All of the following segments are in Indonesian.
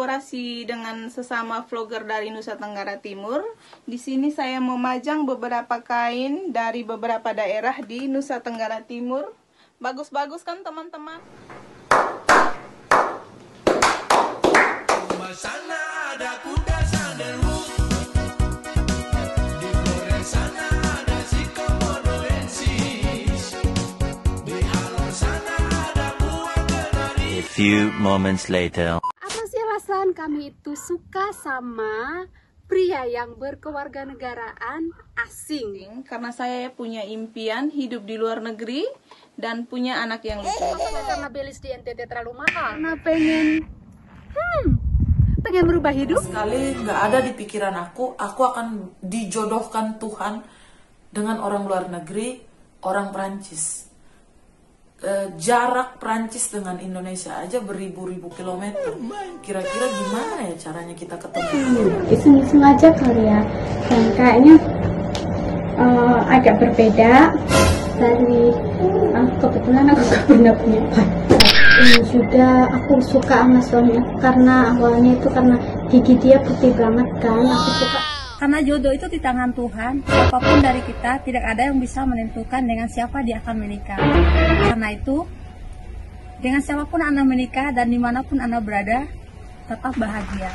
berkolaborasi dengan sesama vlogger dari Nusa Tenggara Timur. Di sini saya memajang beberapa kain dari beberapa daerah di Nusa Tenggara Timur. Bagus-bagus kan teman-teman? Sana ada kuda sandelmu, di Flores sana ada si komodoensis, di Alor sana ada buah kenari. A few moments later. Apa sih alasan kami itu suka sama pria yang berkewarganegaraan asing? Karena saya punya impian hidup di luar negeri dan punya anak yang lucu. Karena belis di NTT terlalu mahal. Karena pengen berubah hidup. Sekali nggak ada di pikiran aku akan dijodohkan Tuhan dengan orang luar negeri, orang Prancis. Jarak Prancis dengan Indonesia aja beribu-ribu kilometer. Kira-kira gimana ya caranya kita ketemu? Iseng-iseng aja kali ya. Dan kayaknya agak berbeda dari kebetulan aku gak pernah punya pacar. Ini juga aku suka sama suami aku karena awalnya itu karena gigi dia putih banget kan. Aku suka. Karena jodoh itu di tangan Tuhan, siapapun dari kita tidak ada yang bisa menentukan dengan siapa dia akan menikah. Karena itu, dengan siapapun Anda menikah dan dimanapun Anda berada, tetap bahagia.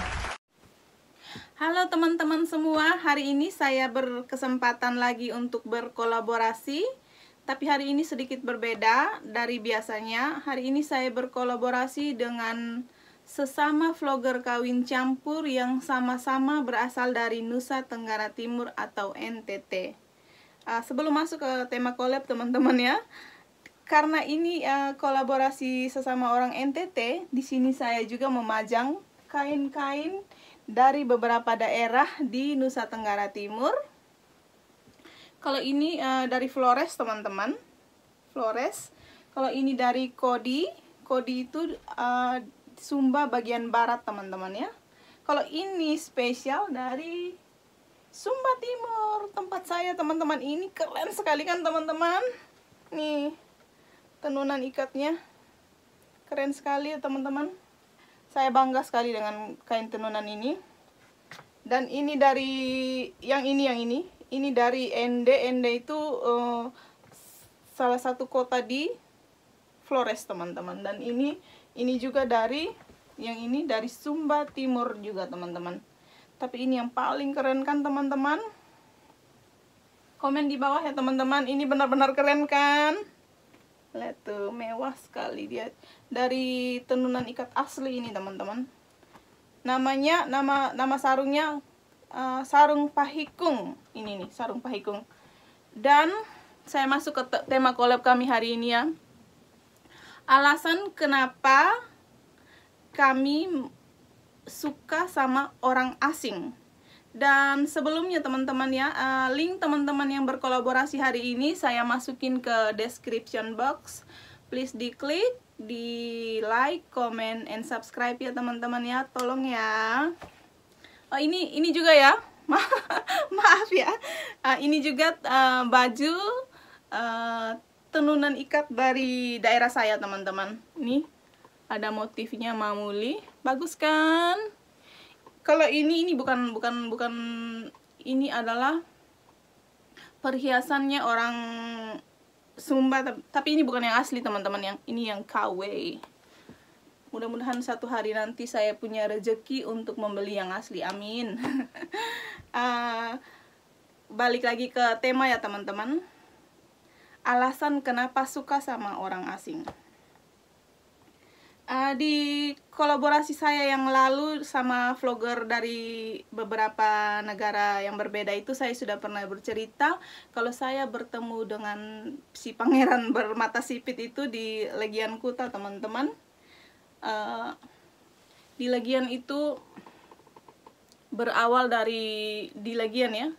Halo teman-teman semua, hari ini saya berkesempatan lagi untuk berkolaborasi. Tapi hari ini sedikit berbeda dari biasanya. Hari ini saya berkolaborasi dengan sesama vlogger kawin campur yang sama-sama berasal dari Nusa Tenggara Timur atau NTT. Sebelum masuk ke tema collab teman-teman ya, karena ini kolaborasi sesama orang NTT, di sini saya juga memajang kain-kain dari beberapa daerah di Nusa Tenggara Timur. Kalau ini dari Flores teman-teman, Flores. Kalau ini dari Kodi, Kodi itu Sumba bagian barat teman-teman ya. Kalau ini spesial dari Sumba Timur, tempat saya teman-teman. Ini keren sekali kan teman-teman. Nih tenunan ikatnya keren sekali ya teman-teman. Saya bangga sekali dengan kain tenunan ini. Dan ini dari yang ini. Ini dari Ende. Ende itu salah satu kota di Flores teman-teman. Dan ini juga dari yang ini dari Sumba Timur juga teman-teman. Tapi ini yang paling keren kan teman-teman? Komen di bawah ya teman-teman. Ini benar-benar keren kan? Lihat tuh, mewah sekali dia. Dari tenunan ikat asli ini teman-teman. Namanya nama sarungnya sarung pahikung. Ini nih sarung pahikung. Dan saya masuk ke tema collab kami hari ini ya. Alasan kenapa kami suka sama orang asing. Dan sebelumnya teman-teman ya, link teman-teman yang berkolaborasi hari ini saya masukin ke description box. Please diklik, di like, comment, and subscribe ya teman-teman ya. Tolong ya. Oh ini juga ya. Maaf ya. Ini juga baju tenunan ikat dari daerah saya teman-teman. Ini ada motifnya mamuli, bagus kan? Kalau ini bukan ini adalah perhiasannya orang Sumba, tapi ini bukan yang asli teman-teman, yang ini yang KW. Mudah-mudahan satu hari nanti saya punya rezeki untuk membeli yang asli, amin. Balik lagi ke tema ya teman-teman. Alasan kenapa suka sama orang asing. Di kolaborasi saya yang lalu sama vlogger dari beberapa negara yang berbeda itu, saya sudah pernah bercerita kalau saya bertemu dengan si pangeran bermata sipit itu di Legian Kuta teman-teman. Di Legian itu berawal dari di Legian ya.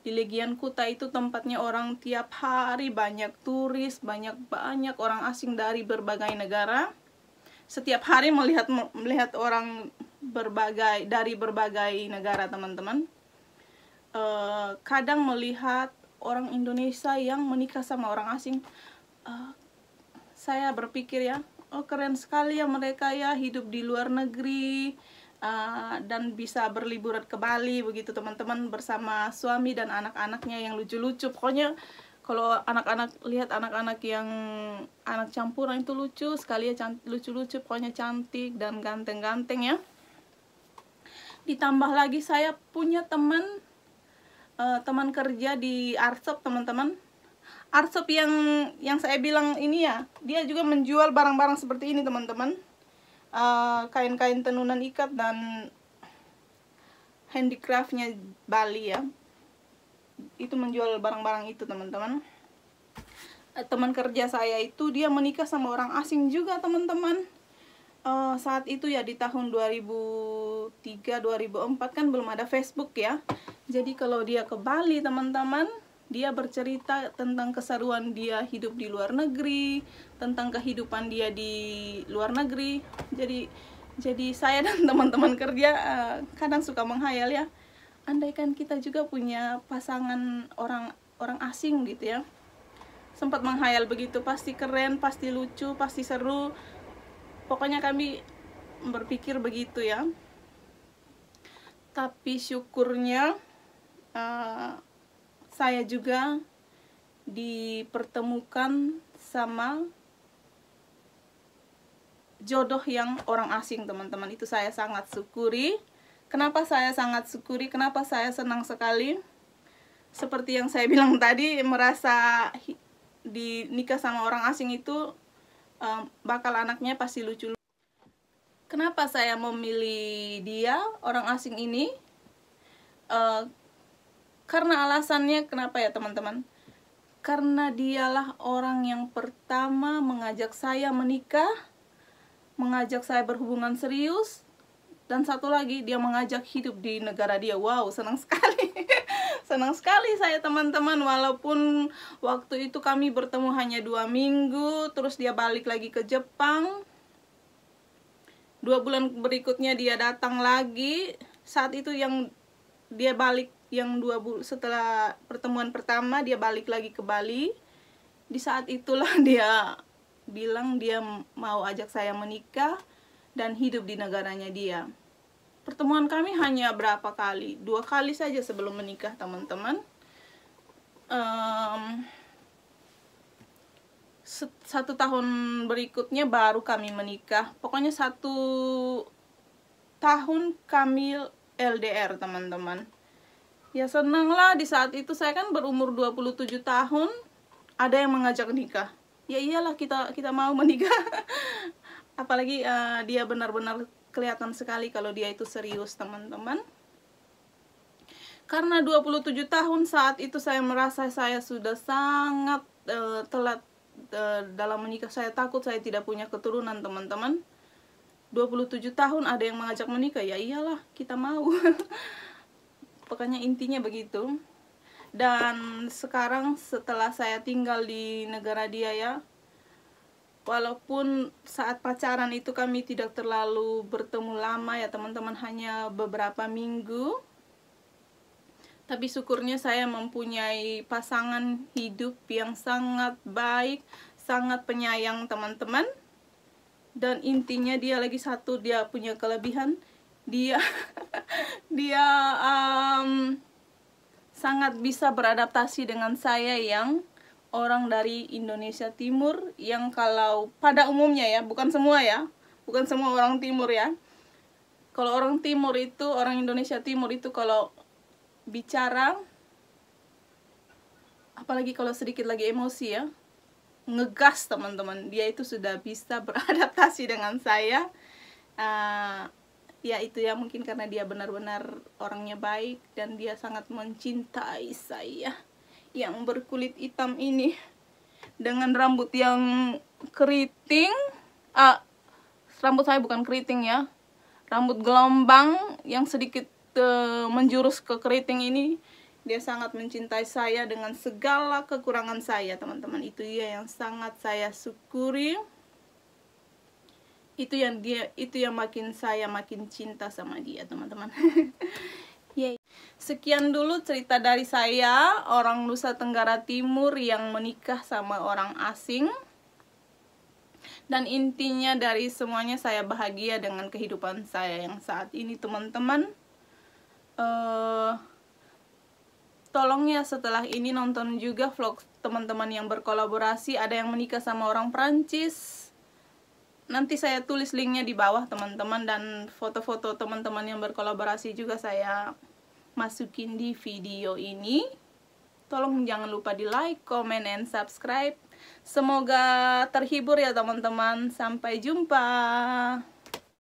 Di Legian Kuta itu tempatnya orang tiap hari banyak turis, banyak orang asing dari berbagai negara. Setiap hari melihat orang dari berbagai negara teman-teman. Kadang melihat orang Indonesia yang menikah sama orang asing. Saya berpikir ya, oh keren sekali ya mereka ya, hidup di luar negeri, dan bisa berliburan ke Bali begitu teman-teman, bersama suami dan anak-anaknya yang lucu-lucu. Pokoknya kalau anak-anak lihat anak-anak yang anak campuran itu lucu sekali ya, lucu-lucu, pokoknya cantik dan ganteng-ganteng ya. Ditambah lagi saya punya teman kerja di Arsop teman-teman. Arsop yang saya bilang ini ya, dia juga menjual barang-barang seperti ini teman-teman. Kain-kain tenunan ikat dan handicraftnya Bali ya. Itu menjual barang-barang itu teman-teman. Teman kerja saya itu dia menikah sama orang asing juga teman-teman. Saat itu ya di tahun 2003-2004 kan belum ada Facebook ya. Jadi kalau dia ke Bali teman-teman, dia bercerita tentang keseruan dia hidup di luar negeri, tentang kehidupan dia di luar negeri. Jadi saya dan teman-teman kerja kadang suka menghayal ya, andaikan kita juga punya pasangan orang asing gitu ya. Sempat menghayal begitu, pasti keren, pasti lucu, pasti seru. Pokoknya kami berpikir begitu ya. Tapi syukurnya saya juga dipertemukan sama jodoh yang orang asing teman-teman. Itu saya sangat syukuri. Kenapa saya sangat syukuri? Kenapa saya senang sekali? Seperti yang saya bilang tadi, merasa dinikah sama orang asing itu bakal anaknya pasti lucu. Kenapa saya memilih dia, orang asing ini? Karena alasannya kenapa ya teman-teman? Karena dialah orang yang pertama mengajak saya menikah, mengajak saya berhubungan serius, dan satu lagi dia mengajak hidup di negara dia. Wow, senang sekali. Senang sekali saya teman-teman, walaupun waktu itu kami bertemu hanya 2 minggu, terus dia balik lagi ke Jepang. 2 bulan berikutnya dia datang lagi. Saat itu yang dia balik, yang 2 bulan setelah pertemuan pertama dia balik lagi ke Bali. Di saat itulah dia bilang dia mau ajak saya menikah dan hidup di negaranya dia. Pertemuan kami hanya berapa kali? 2 kali saja sebelum menikah teman-teman. 1 tahun berikutnya baru kami menikah. Pokoknya 1 tahun kami LDR teman-teman. Ya senang lah, di saat itu saya kan berumur 27 tahun, ada yang mengajak nikah. Ya iyalah, kita mau menikah. Apalagi dia benar-benar kelihatan sekali kalau dia itu serius teman-teman. Karena 27 tahun saat itu saya merasa saya sudah sangat telat dalam menikah. Saya takut saya tidak punya keturunan teman-teman. 27 tahun ada yang mengajak menikah, ya iyalah kita mau. Pokoknya intinya begitu. Dan sekarang setelah saya tinggal di negara dia ya, walaupun saat pacaran itu kami tidak terlalu bertemu lama ya teman-teman, hanya beberapa minggu, tapi syukurnya saya mempunyai pasangan hidup yang sangat baik, sangat penyayang teman-teman. Dan intinya dia lagi satu, dia punya kelebihan, dia sangat bisa beradaptasi dengan saya yang orang dari Indonesia Timur, yang kalau pada umumnya ya, bukan semua ya, bukan semua orang Timur ya. Kalau orang Timur itu, orang Indonesia Timur itu kalau bicara, apalagi kalau sedikit lagi emosi ya, ngegas teman-teman, dia itu sudah bisa beradaptasi dengan saya. Ya itu ya, mungkin karena dia benar-benar orangnya baik dan dia sangat mencintai saya yang berkulit hitam ini dengan rambut yang keriting. Rambut saya bukan keriting ya, rambut gelombang yang sedikit menjurus ke keriting ini. Dia sangat mencintai saya dengan segala kekurangan saya teman-teman. Itu dia yang sangat saya syukuri. Itu yang makin saya makin cinta sama dia teman-teman. Sekian dulu cerita dari saya, orang Nusa Tenggara Timur yang menikah sama orang asing. Dan intinya dari semuanya saya bahagia dengan kehidupan saya yang saat ini, teman-teman. Tolong ya setelah ini nonton juga vlog teman-teman yang berkolaborasi. Ada yang menikah sama orang Prancis. Nanti saya tulis linknya di bawah, teman-teman. Dan foto-foto teman-teman yang berkolaborasi juga saya masukin di video ini. Tolong jangan lupa di like, comment, and subscribe. Semoga terhibur ya teman-teman. Sampai jumpa.